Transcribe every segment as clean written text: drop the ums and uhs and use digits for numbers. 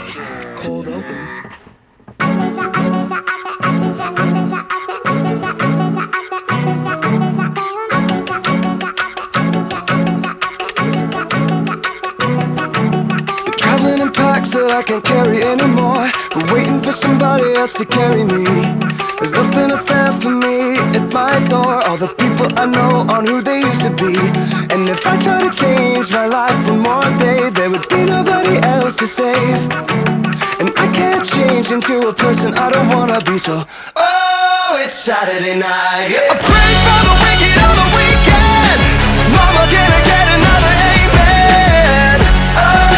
Cold open. Traveling in packs that I can't carry anymore, but waiting for somebody else to carry me. There's nothing that's there for me at my door. All the people I know aren't who they used to be. And if I try to change my life one more day, there would be nobody else to save. And I can't change into a person I don't wanna be. So, oh, it's Saturday night, yeah. I pray for the wicked on the weekend. Mama, can I get another amen? Oh,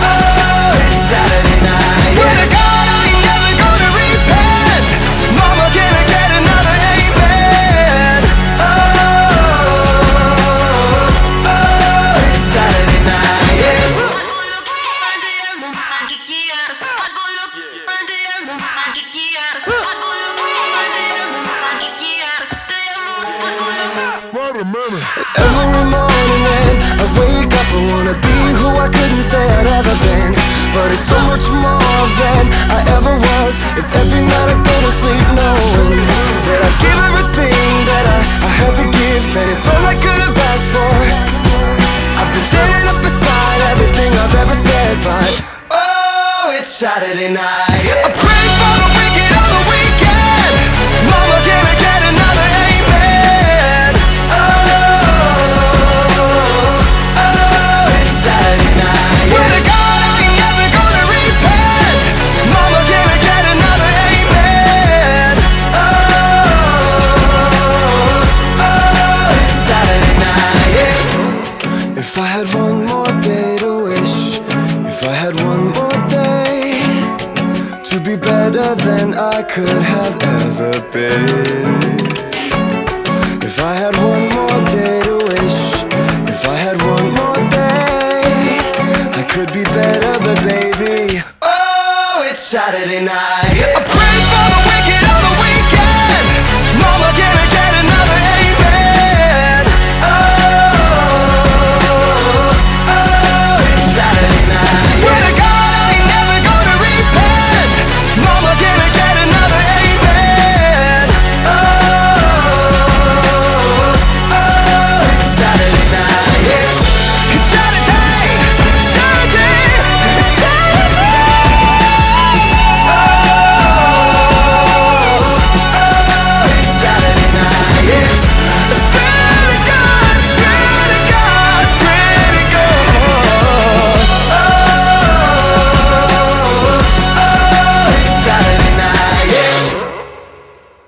oh, it's Saturday night, yeah. Swear to God I ain't never gonna repent. Mama, can I get another amen? Oh, oh, it's Saturday night, yeah. Every morning when I wake up, I wanna be who I couldn't say I'd ever been. But it's so much more than I ever was. If every night I go to sleep knowing that I give everything that I had to give, then it's all I could have asked for. I've been standing up beside everything I've ever said, but oh, it's Saturday night, yeah. I pray for the wicked on the weekend. Mama, can I get another amen? Oh, oh, it's Saturday night, yeah. Swear to God I ain't never gonna repent. Mama, can I get another amen? Oh, oh, it's Saturday night, yeah. If I had one more day to wish, if I had one more day to be better than I could have ever been. If I had one more day to wish, if I had one more day, I could be better, but baby, oh, it's Saturday night.